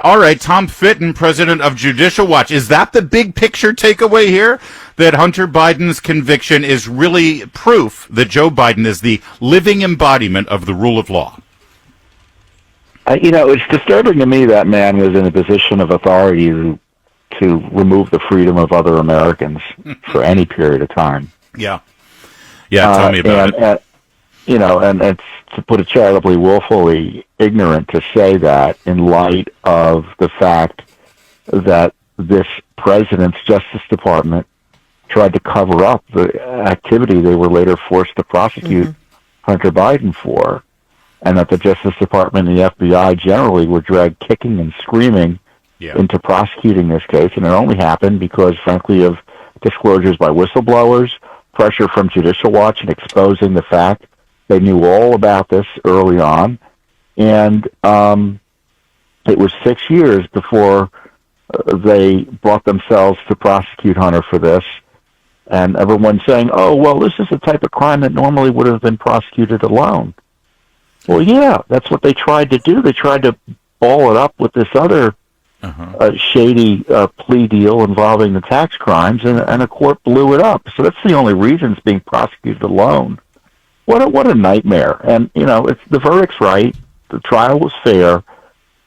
All right, Tom Fitton, president of Judicial Watch. Is that the big picture takeaway here? That Hunter Biden's conviction is really proof that Joe Biden is the living embodiment of the rule of law? It's disturbing to me that man was in a position of authority to remove the freedom of other Americans for any period of time. Yeah. Yeah, tell me about it. And it's, to put it charitably, willfully ignorant to say that in light of the fact that this president's Justice Department tried to cover up the activity they were later forced to prosecute Hunter Biden for, and that the Justice Department and the FBI generally were dragged kicking and screaming into prosecuting this case. And it only happened because, frankly, of disclosures by whistleblowers, pressure from Judicial Watch, and exposing the fact they knew all about this early on. And it was 6 years before they brought themselves to prosecute Hunter for this. And everyone's saying, oh, well, this is the type of crime that normally would have been prosecuted alone. Well, yeah, that's what they tried to do. They tried to ball it up with this other shady plea deal involving the tax crimes, and a court blew it up. So that's the only reason it's being prosecuted alone. What a nightmare. And, it's the verdict's right. The trial was fair,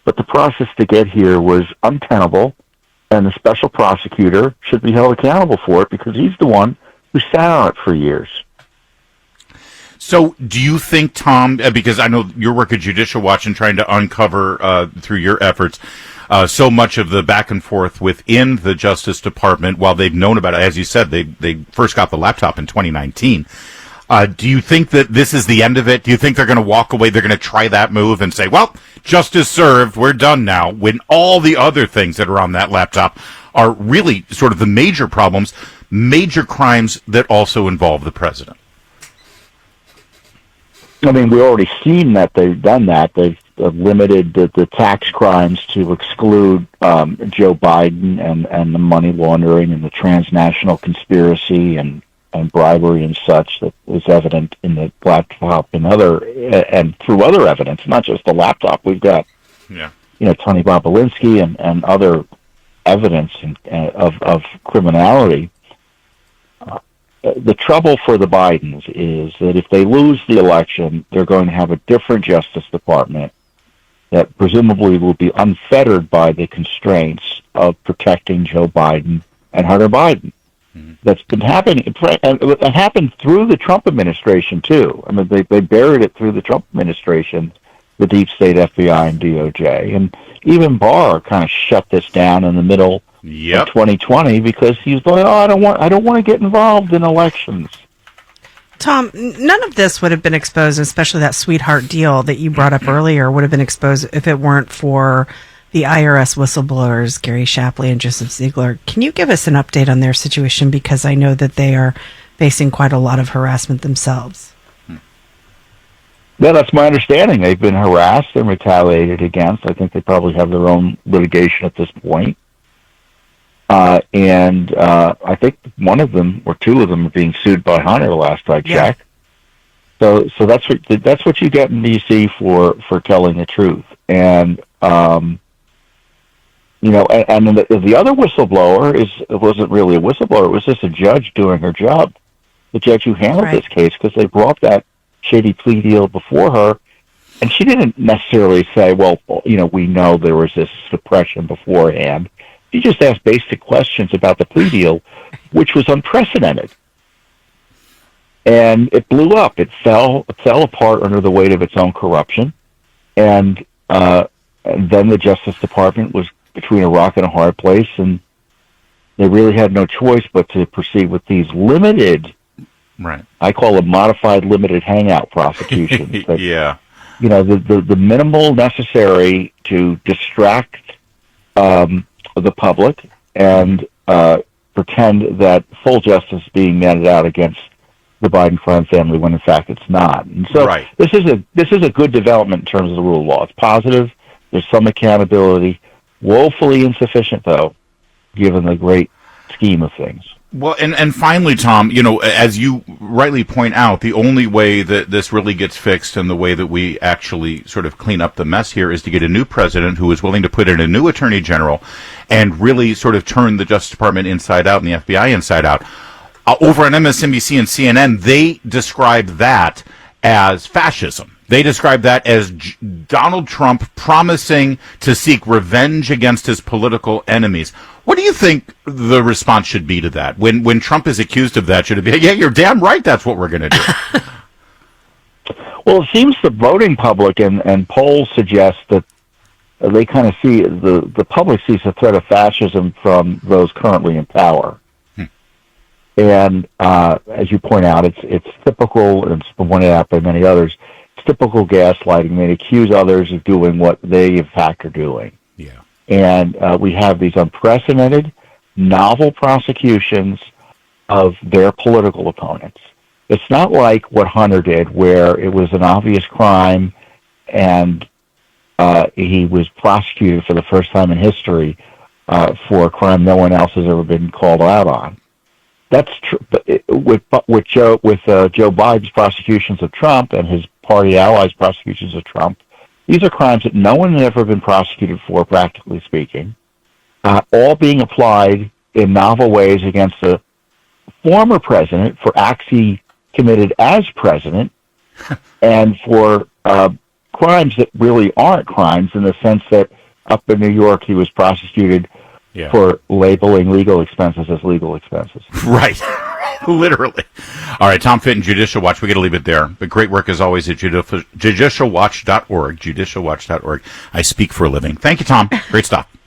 but the process to get here was untenable, and the special prosecutor should be held accountable for it because he's the one who sat on it for years. So do you think, Tom, because I know your work at Judicial Watch and trying to uncover through your efforts so much of the back and forth within the Justice Department, while they've known about it, as you said, they first got the laptop in 2019. Do you think that this is the end of it? Do you think they're going to walk away, they're going to try that move and say, well, justice served, we're done now, when all the other things that are on that laptop are really sort of the major problems, major crimes that also involve the president? I mean, we've already seen that they've done that. They've limited the tax crimes to exclude Joe Biden and the money laundering and the transnational conspiracy and bribery and such that was evident in the laptop and through other evidence, not just the laptop. We've got, Tony Bobolinsky and other evidence of criminality. The trouble for the Bidens is that if they lose the election, they're going to have a different Justice Department that presumably will be unfettered by the constraints of protecting Joe Biden and Hunter Biden. That's been happening. It happened through the Trump administration, too. I mean, they buried it through the Trump administration, the deep state FBI and DOJ. And even Barr kind of shut this down in the middle of 2020 because he's like, I don't want to get involved in elections. Tom, none of this would have been exposed, especially that sweetheart deal that you brought up earlier, would have been exposed if it weren't for the IRS whistleblowers, Gary Shapley and Joseph Ziegler. Can you give us an update on their situation? Because I know that they are facing quite a lot of harassment themselves. Yeah, that's my understanding. They've been harassed and retaliated against. I think they probably have their own litigation at this point. And I think one of them or two of them are being sued by Hunter last I checked. So that's what you get in D.C. for telling the truth. And and the other whistleblower wasn't really a whistleblower. It was just a judge doing her job. The judge who handled this case, because they brought that shady plea deal before her, and she didn't necessarily say, well, we know there was this suppression beforehand. She just asked basic questions about the plea deal, which was unprecedented. And it blew up. It fell apart under the weight of its own corruption. And then the Justice Department was between a rock and a hard place, and they really had no choice but to proceed with these limited, I call them modified limited hangout prosecutions. That, the minimal necessary to distract the public and pretend that full justice is being meted out against the Biden crime family when in fact it's not. And so this is a good development in terms of the rule of law. It's positive. There's some accountability. Woefully insufficient, though, given the great scheme of things. Well, and finally, Tom, as you rightly point out, the only way that this really gets fixed and the way that we actually sort of clean up the mess here is to get a new president who is willing to put in a new attorney general and really sort of turn the Justice Department inside out and the FBI inside out. Over on MSNBC and CNN, they describe that as fascism. They describe that as Donald Trump promising to seek revenge against his political enemies. What do you think the response should be to that? When Trump is accused of that, should it be, yeah, you're damn right, that's what we're going to do? Well, it seems the voting public and polls suggest that they kind of see, the public sees a threat of fascism from those currently in power. And as you point out, it's typical, and it's been pointed out by many others, it's typical gaslighting. They accuse others of doing what they, in fact, are doing. Yeah. And we have these unprecedented, novel prosecutions of their political opponents. It's not like what Hunter did, where it was an obvious crime and he was prosecuted for the first time in history for a crime no one else has ever been called out on. That's true. With Joe Biden's prosecutions of Trump and his party allies' prosecutions of Trump, these are crimes that no one has ever been prosecuted for, practically speaking, all being applied in novel ways against a former president for acts he committed as president, and for crimes that really aren't crimes in the sense that up in New York he was prosecuted for labeling legal expenses as legal expenses. Right. Literally. All right, Tom Fitton, Judicial Watch. We got to leave it there. But great work as always at judicialwatch.org, judicialwatch.org. I speak for a living. Thank you, Tom. Great stuff.